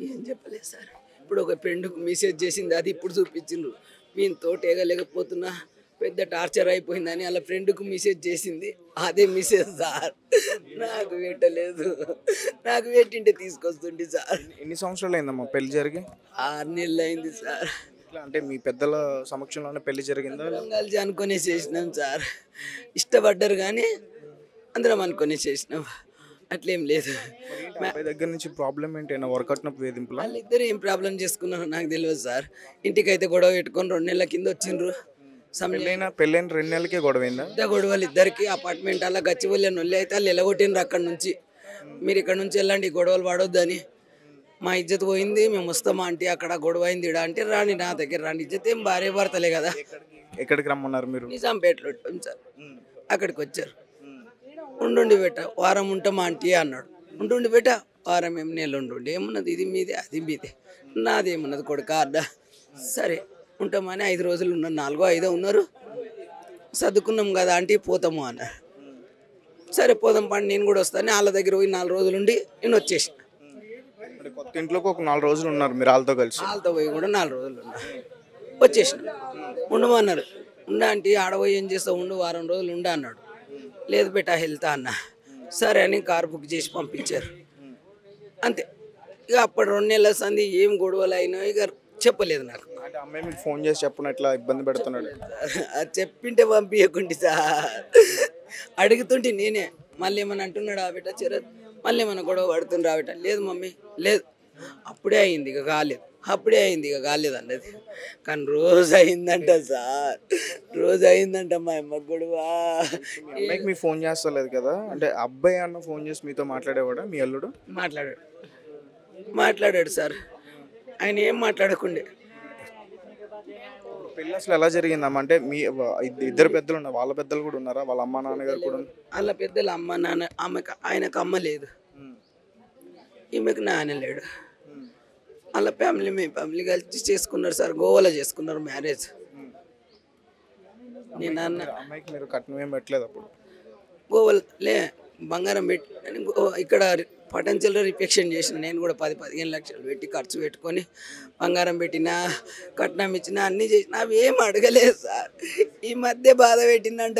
ఏం చెప్పలేదు సార్. ఇప్పుడు ఒక ఫ్రెండ్కు మెసేజ్ చేసింది, అది ఇప్పుడు చూపించిండ్రు. వీనితో ఏగలేకపోతున్నా, పెద్ద టార్చర్ అయిపోయిందని అలా ఫ్రెండ్కు మెసేజ్ చేసింది, అదే మెసేజ్ సార్. నాకు పెట్టలేదు, నాకు పెట్టింటే తీసుకొస్తుండే సార్. ఎన్ని సంవత్సరాలు అయిందమ్మా పెళ్లి జరిగి? 6 నెలలు అయింది సార్. ఇట్లా అంటే మీ పెద్దల సమక్షంలోనే పెళ్లి జరిగిందా? అందరం కలిసి అనుకునే చేసినాం సార్. ఇష్టపడ్డారు కానీ అందరం అనుకునే చేసినాం, అట్లేం లేదు. అబ్బాయి దగ్గర నుంచి ప్రాబ్లం ఏంటైనా వర్కౌట్ వేధింపులా? వాళ్ళిద్దరు ఏం ప్రాబ్లం చేసుకున్నారో నాకు తెలియదు సార్. ఇంటికైతే గొడవ పెట్టుకొని 2 నెలల కింద వచ్చిండ్రు. పెళ్ళైన 2 నెలలకే గొడవైందా? గొడవలు ఇద్దరికి అపార్ట్మెంట్ అలా గచ్చిబొల్లి నొల్లి అయితే వాళ్ళు ఎలగొట్టిండ్రు అక్కడ నుంచి. మీరు ఇక్కడ నుంచి వెళ్ళండి, గొడవలు పడొద్దని. మా ఇజ్జత్ పోయింది, మేము వస్తామా అంటే అక్కడ గొడవ అయింది ఇడా అంటే రాండి నా దగ్గర రాండి. ఇజ్జత్ ఏం భార్య భర్తలే కదా. ఎక్కడికి రమ్మన్నారు మీరు? నిజాంపేటలో ఉంటాం సార్. అక్కడికి వచ్చారు. ఉండుండి బేట వారం ఉంటామా ఆంటీ అన్నాడు. ఉండుండి బేట వారం ఏం నెల ఉండుండి, ఏమున్నది ఇది మీదే అది మీదే, నాదేమున్నది కొడుక అడ్డా. సరే ఉంటామని 5 రోజులు ఉన్నారు, 4 5 ఉన్నారు. సర్దుకున్నాం కదా ఆంటీ పోతాము అన్నారు. సరే పోదాం పండి, నేను కూడా వస్తాను. వాళ్ళ దగ్గర పోయి 4 రోజులు ఉండి నేను వచ్చేసిన. కొత్త ఇంట్లోకి ఒక 4 రోజులు ఉన్నారు మీరు వాళ్ళతో కలిసి? వాళ్ళతో పోయి కూడా 4 రోజులు ఉన్నా వచ్చేసిన. ఉండమన్నారు. ఉండ ఆంటీ ఆడపోయి ఏం చేస్తావు, ఉండు వారం రోజులు ఉండ అన్నాడు. లేదు బేటా వెళ్తా అన్న. సరే అని కారు బుక్ చేసి పంపించారు. అంతే. ఇక అప్పుడు 2 నెలల సంది ఏం గొడవలు అయినా ఇక చెప్పలేదు నాకు. అంటే అమ్మాయి మీకు ఫోన్ చేసి చెప్పిన ఇట్లా ఇబ్బంది పెడుతున్నాడు? అది చెప్పింటే పంపించకుండి సార్. అడుగుతుంటే నేనే మళ్ళీ ఏమన్నా అంటున్నాడు ఆ బిడ్డ చిరత్, మళ్ళీ ఏమన్నా గొడవ పడుతుండ్రా బిడ్డ. లేదు మమ్మీ లేదు, అప్పుడే అయింది ఇక కాలేదు, అప్పుడే అయింది ఇక కాలేదు అన్నది. కానీ రోజు అయిందంట సార్, రోజు అయిందంట మా అమ్మ గొడవ. అమ్మాయికి మీకు ఫోన్ చేస్తలేదు కదా, అంటే అబ్బాయి అన్న ఫోన్ చేసి మీతో మాట్లాడేవాడా మీ అల్లుడు? మాట్లాడాడు సార్. ఆయన ఏం మాట్లాడకుండే. పెళ్ళి అసలు ఎలా జరిగిందమ్మా? అంటే మీ ఇద్దరు పెద్దలు ఉన్నారు, వాళ్ళ పెద్దలు కూడా ఉన్నారా? వాళ్ళ అమ్మ నాన్నగారు కూడా? వాళ్ళ పెద్దలు అమ్మ నాన్న, ఆయనకు అమ్మ లేదు, ఈమెకు నాన్న లేడు. వాళ్ళ ఫ్యామిలీ మీ ఫ్యామిలీ కలిసి చేసుకున్నారు సార్. గోవాలో చేసుకున్నారు మ్యారేజ్. నేను అన్న అమ్మాయికి మీరు కట్నం ఏం పెట్టలేదు అప్పుడు? గోవాలో బంగారం పెట్టి ఇక్కడ పొటెన్షియల్ రిఫెక్షన్ చేసిన. నేను కూడా 10-15 లక్షలు పెట్టి ఖర్చు పెట్టుకొని బంగారం పెట్టినా, కట్నం ఇచ్చినా, అన్నీ చేసినా అవి ఏం అడగలేదు సార్. ఈ మధ్య బాధ పెట్టిందంట,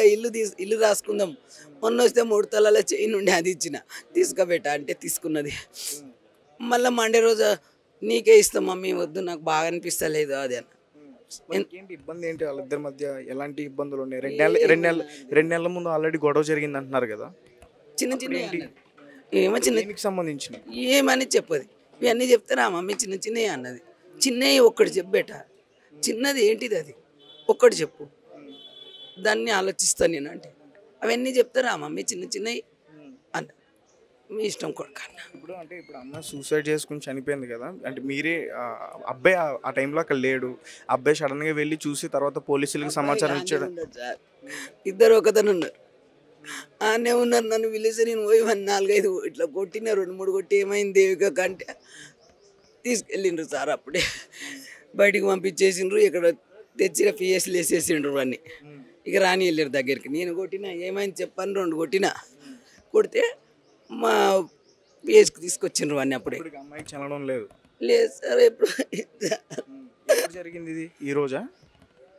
ఇల్లు రాసుకుందాం. మొన్న వస్తే 3 తలాల చైన్ ఉండి అది ఇచ్చిన, తీసుకుబెట్టా అంటే తీసుకున్నది. మళ్ళీ మండే రోజు నీకే ఇస్తాం మమ్మీ, వద్దు నాకు బాగా అనిపిస్తలేదు అది అన్న. ఏంటి ఇబ్బంది ఏంటి వాళ్ళిద్దరి మధ్య? ఎలాంటి ఇబ్బందులు ఉన్నాయి? 2 నెలల ముందు ఆల్రెడీ గొడవ జరిగింది అంటున్నారు కదా. చిన్న ఏమో దీనికి సంబంధించిన ఏమని చెప్పదు. ఇవన్నీ చెప్తారా మమ్మీ చిన్న చిన్నవి అన్నది. చిన్నవి ఒక్కటి చెప్పేట, చిన్నది ఏంటిది అది ఒక్కటి చెప్పు, దాన్ని ఆలోచిస్తాను నేను అంటే. అవన్నీ చెప్తారా మమ్మీ చిన్న చిన్నవి అన్న. మీ ఇష్టం కొడుకు అన్న. ఇప్పుడు అమ్మ సూసైడ్ చేసుకుని చనిపోయింది కదా, అంటే మీరే అబ్బాయి ఆ టైంలో అక్కడ లేడు, అబ్బాయి సడన్గా వెళ్ళి చూసి తర్వాత పోలీసులకు సమాచారం ఇచ్చాడు. ఇద్దరు ఒకతను ఉన్నారు, ఆనే ఉన్నారు. నన్ను పిలిచి నేను పోయి 4-5 ఇట్లా కొట్టిన, 2-3 కొట్టి ఏమైంది దేవిక కంటే తీసుకెళ్ళిండ్రు సార్. అప్పుడే బయటికి పంపించేసిండ్రు. ఇక్కడ తెచ్చిన పిఎస్లు వేసేసిండ్రు అన్నీ. ఇక రాని వెళ్ళారు దగ్గరికి. నేను కొట్టిన, ఏమైంది చెప్పాను, 2 కొట్టిన. కొడితే మా పిఎస్కి తీసుకొచ్చిండ్రు అన్నీ. అప్పుడే అమ్మాయికి చల్లడం లేదు. లేదు సార్. ఎప్పుడు జరిగింది ఇది? ఈ రోజా?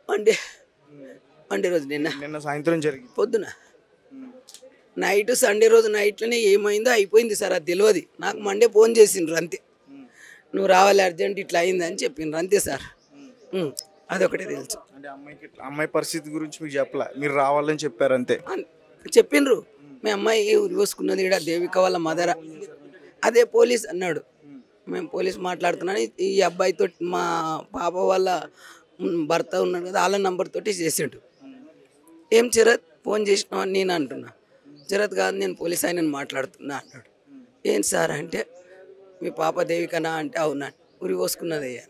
మండే రోజు, నిన్న సాయంత్రం జరిగింది, పొద్దున నైట్. సండే రోజు నైట్లోనే ఏమైందో అయిపోయింది సార్, అది తెలియదు నాకు. మండే ఫోన్ చేసిండ్రు అంతే, నువ్వు రావాలి అర్జెంట్ ఇట్లా అయింది అని చెప్పిండ్రు అంతే సార్. అదొకటే తెలుసు. అంటే అమ్మాయి పరిస్థితి గురించి మీకు చెప్పలే, మీరు రావాలని చెప్పారు అంతే? చెప్పిండ్రు. మీ అమ్మాయి ఉరి పోసుకున్నది ఇక్కడ దేవిక వాళ్ళ మదర, అదే పోలీస్ అన్నాడు. మేము పోలీస్ మాట్లాడుతున్నాను, ఈ అబ్బాయితో మా పాప వాళ్ళ భర్త ఉన్నాడు కదా, వాళ్ళ నంబర్ తోటి చేసిండు. ఏం చిరత్ ఫోన్ చేసినావు అని నేను అంటున్నా. చిరత్ కాదు, నేను పోలీస్ ఆయనని మాట్లాడుతున్నా అన్నాడు. ఏం సార్ అంటే, మీ పాప దేవికనా అంటే అవునా, ఉరి పోసుకున్నదయ్యా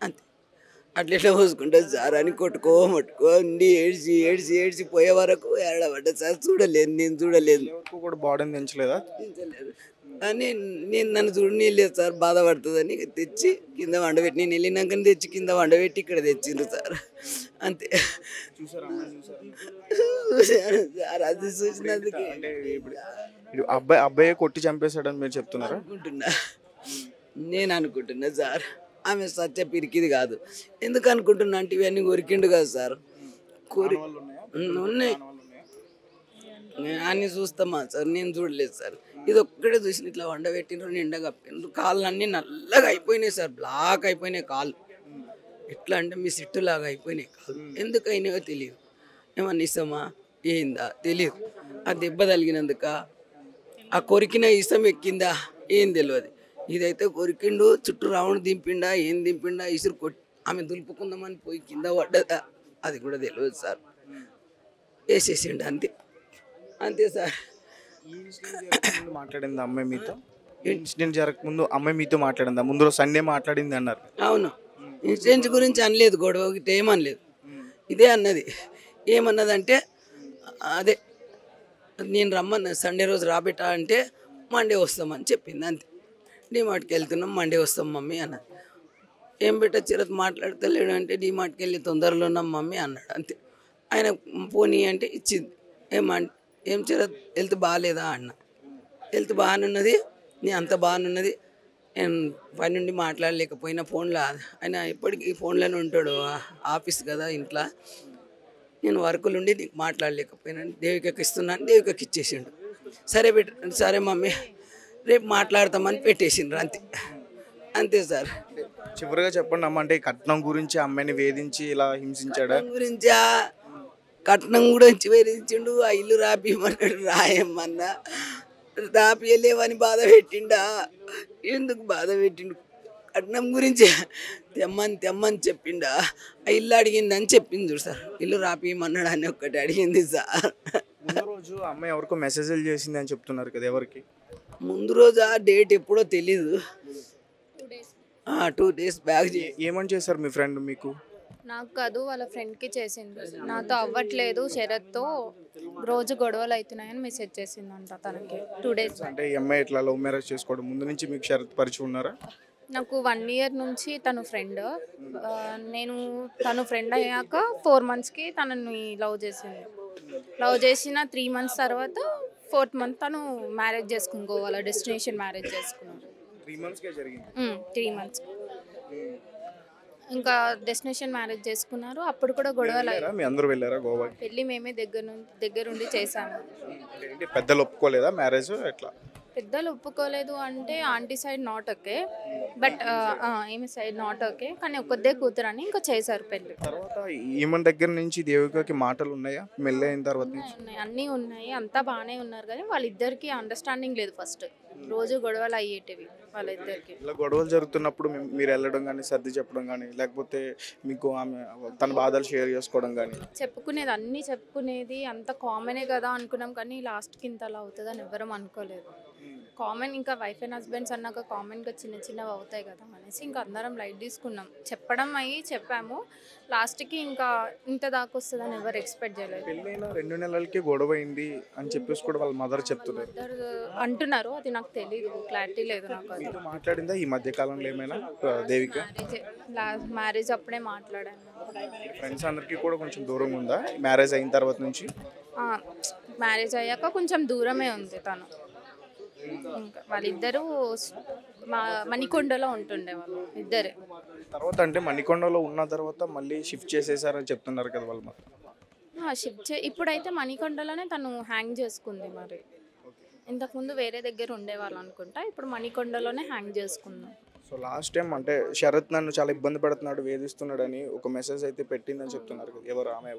అంతే. అట్లా పోసుకుంటుంది సార్ అని కొట్టుకోండి ఏడ్చి పోయే వరకు ఏడబడ్డా సార్. చూడలేదు, నేను చూడలేదు. కూడా బాడీని దించలేదా? అని నన్ను చూడలేదు సార్, బాధపడుతుందని తెచ్చి కింద వండబెట్టి, నేను వెళ్ళినాకని తెచ్చి కింద వండబెట్టి ఇక్కడ తెచ్చిండ్రు సార్ అంతే. చూశాను సార్, అది చూసినందుకే. అబ్బాయి కొట్టి చంపేశాడని మీరు చెప్తున్నారా? అనుకుంటున్నా. నేను అనుకుంటున్నా సార్ ఆమె సత్య పిరికిది కాదు. ఎందుకు అనుకుంటున్నా అంటే ఇవన్నీ కొరికిండు కదా సార్. కొరి ఉన్నాయి అన్నీ చూస్తామా సార్, నేను చూడలేదు సార్. ఇది ఒక్కడే చూసిన ఇట్లా వండబెట్టిండ్రు, నిండా కప్పిండ్రు, కాళ్ళు అన్నీ నల్లగా అయిపోయినాయి సార్, బ్లాక్ అయిపోయినాయి కాళ్ళు. ఎట్లా అంటే మీ సిట్టు లాగా అయిపోయినాయి కాళ్ళు. ఎందుకు అయినాయో తెలియదు. ఏమన్నా ఇస్తామా ఏందా తెలియదు. ఆ దెబ్బ తగిలినందుక, ఆ కొరికిన ఇసం ఎక్కిందా ఏం తెలియదు. ఇదైతే కొరికిండు, చుట్టూ రౌండ్ దింపిండా ఏం దింపిండా, ఇసురు కొట్టి ఆమె దులుపుకుందామని పోయి కింద పడ్డదా అది కూడా తెలియదు సార్. వేసేసిండు అంతే, అంతే సార్. ఈ ఇన్సిడెంట్ జరగకముందు మాట్లాడింది అమ్మాయి మీతో? ఇన్సిడెంట్ జరగకముందు అమ్మాయి మీతో మాట్లాడిందా? ముందు రోజు సండే మాట్లాడింది అన్నారు. అవును, ఇన్సిడెంట్ గురించి అనలేదు, గొడవ ఒకటి ఏమనలేదు. ఇదే అన్నది. ఏమన్నదంటే అదే నేను రమ్మన్నా సండే రోజు రాబెట్టా అంటే మండే వస్తామని చెప్పింది అంతే. డీమార్ట్కి వెళ్తున్నాం, మండే వస్తాం మమ్మీ అన్నది. ఏం పెట్ట చిరత్ మాట్లాడతలేడు అంటే డీమార్ట్కి వెళ్ళి తొందరలో ఉన్నాం మమ్మీ అన్నాడు అంతే. ఆయన పోనీ అంటే ఇచ్చింది. ఏం చిరత్ హెల్త్ బాగాలేదా అన్న. హెల్త్ బాగానున్నది, నీ అంత బాగానున్నది, నేను పని నుండి మాట్లాడలేకపోయినా ఫోన్లో, ఆయన ఎప్పటికీ ఫోన్లోనే ఉంటాడు, ఆఫీస్ కదా ఇంట్లో, నేను వర్కులు ఉండి నీకు మాట్లాడలేకపోయినా దేవికకి ఇస్తున్నాను, దేవికకి ఇచ్చేసిండు. సరే సరే మమ్మీ రేపు మాట్లాడతామని పెట్టేసిండ్రు అంతే, అంతే సార్. చివరిగా చెప్పండి అమ్మ, అంటే కట్నం గురించి అమ్మాయిని వేధించి ఇలా హింసించాడా? గురించా, కట్నం గురించి వేధించిండు. ఆ ఇల్లు రాపియమన్నాడు, రాయమ్మన్నా రాపియలేవని బాధ పెట్టిండా. ఎందుకు బాధ పెట్టిండు? కట్నం గురించి తెమ్మని చెప్పిండా. ఆ ఇల్లు అడిగిందని చెప్పింది సార్. ఇల్లు రాపియమన్నాడు అని ఒక్కటి అడిగింది సార్. ముందు రోజు అమ్మాయి ఎవరికో మెసేజ్లు చేసింది అని చెప్తున్నారు కదా, ఎవరికి? ముందు రోజు ఆ డేట్ ఎప్పుడో తెలీదు, 2 days బ్యాక్. ఏమని చేశారు మీ ఫ్రెండ్ మీకు? నాకు కాదు, వాళ్ళ ఫ్రెండ్కి చేసింది. నాతో అవ్వట్లేదు, శరత్తో రోజు గొడవలు అవుతున్నాయని మెసేజ్ చేసిందంట తనకి 2 days. అంటే ఈ అమ్మాయి ఇట్లా లవ్ మ్యారేజ్ చేసుకోవడం ముందు నుంచి మీకు షరత్ పరిచయం ఉన్నారా? నాకు 1 year నుంచి తను ఫ్రెండ్. నేను తను ఫ్రెండ్ అయ్యాక 4 monthsకి తనని లవ్ చేసింది. లవ్ చేసిన 3 months తర్వాత 4th month తను మ్యారేజ్ చేసుకోవాలా, డెస్టినేషన్ మ్యారేజ్ చేసుకున్నాను. 3 monthsకే జరిగింది. 3 months ఇంకా డెస్టినేషన్ మ్యారేజ్ చేసుకున్నారు. అప్పుడు కూడా గొడవలు అయ్యాయి. మీ అందరూ వెళ్ళారా గోవాకి? పెళ్ళి మేమే దగ్గరుండి చేసాము. ఏంటి పెద్దలు ఒప్పుకోలేదా మ్యారేజ్? ఎట్లా? పెద్దలు ఒప్పుకోలేదు అంటే aunty side not okay, but ఈమె సైడ్ నాట్ ఓకే, కానీ ఒక్కదే కూతురని ఇంకా చేశారు పెళ్ళి. తర్వాత ఈమె దగ్గర నుంచి దేవికకి మాటలు ఉన్నాయా మెల్లి అయిన తర్వాత? ఉన్నాయి, అన్నీ ఉన్నాయి, అంతా బాగానే ఉన్నారు, కానీ వాళ్ళిద్దరికి అండర్స్టాండింగ్ లేదు. ఫస్ట్ రోజు గొడవలు అయ్యేటివి వాళ్ళిద్దరికి. ఇలా గొడవలు జరుగుతున్నప్పుడు మీరు వెళ్ళడం కానీ, సర్ది చెప్పడం కానీ, లేకపోతే మీకు ఆమె తన బాధలు షేర్ చేసుకోవడం కానీ? చెప్పుకునేది, అన్నీ చెప్పుకునేది, అంత కామనే కదా అనుకున్నాం, కానీ లాస్ట్కి ఇంత అలా అవుతుందని ఎవరం అనుకోలేదు. కామన్, ఇంకా వైఫ్ అండ్ హస్బెండ్స్ అన్నాక కామన్గా చిన్నవి అవుతాయి కదా అనేసి ఇంకా అందరం లైట్ తీసుకున్నాం. చెప్పడం చెప్పాము, లాస్ట్కి ఇంకా ఇంత దాకా వస్తుందని ఎవరు ఎక్స్పెక్ట్ చేయలేదు. పెళ్ళైన 2 నెలలకి గొడవ అయింది అని చెప్పేసి కూడా వాళ్ళ మదర్ చెప్తున్నారు, అంటున్నారు. అది నాకు తెలియదు, క్లారిటీ లేదు నాకు. అది మాట్లాడిందా ఈ మధ్య కాలంలో ఏమైనా దేవిక? మ్యారేజ్ అప్పుడే మాట్లాడాను. ఫ్రెండ్స్ అందరికీ కూడా కొంచెం దూరంగా ఉందా మ్యారేజ్ అయిన తర్వాత నుంచి? మ్యారేజ్ అయ్యాక కొంచెం దూరమే ఉంది తను. ఇంకా వాళ్ళిద్దరూ మణికొండలో ఉంటుండే వాళ్ళు ఇద్దరే. తర్వాత అంటే మణికొండలో ఉన్న తర్వాత మళ్ళీ షిఫ్ట్ చేసేసారని చెప్తున్నారు కదా వాళ్ళు. షిఫ్ట్ ఇప్పుడైతే మణికొండలోనే తను హ్యాంగ్ చేసుకుంది. మరి ఇంతకుముందు వేరే దగ్గర ఉండేవాళ్ళు అనుకుంటా, ఇప్పుడు మణికొండలోనే హ్యాంగ్ చేసుకుందాం. సో లాస్ట్ టైం అంటే శరత్ నన్ను చాలా ఇబ్బంది పెడుతున్నాడు, వేధిస్తున్నాడు అని ఒక మెసేజ్ అయితే పెట్టిందని చెప్తున్నారు కదా, ఎవరు ఆమె?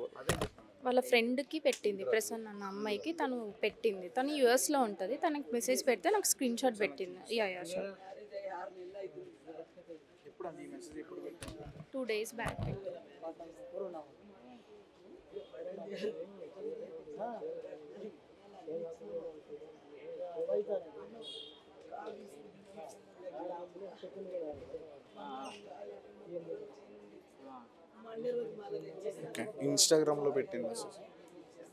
వాళ్ళ ఫ్రెండ్కి పెట్టింది, ప్రసన్న అన్న అమ్మాయికి తను పెట్టింది. తను యూఎస్లో ఉంటుంది, తనకి మెసేజ్ పెడితే నాకు స్క్రీన్ షాట్ పెట్టింది. Yeah sure. 2 days బ్యాక్ పెట్టింది. ఓకే, ఇన్స్టాగ్రామ్లో పెట్టింది మెసేజ్.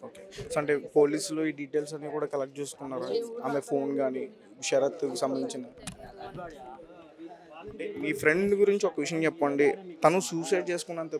ఓకే, సో అంటే పోలీసులు ఈ డీటెయిల్స్ అన్నీ కూడా కలెక్ట్ చేసుకున్నారా? ఆమె ఫోన్ కానీ షరత్కి సంబంధించిన? మీ ఫ్రెండ్ గురించి ఒక విషయం చెప్పండి, తను సూసైడ్ చేసుకున్నంత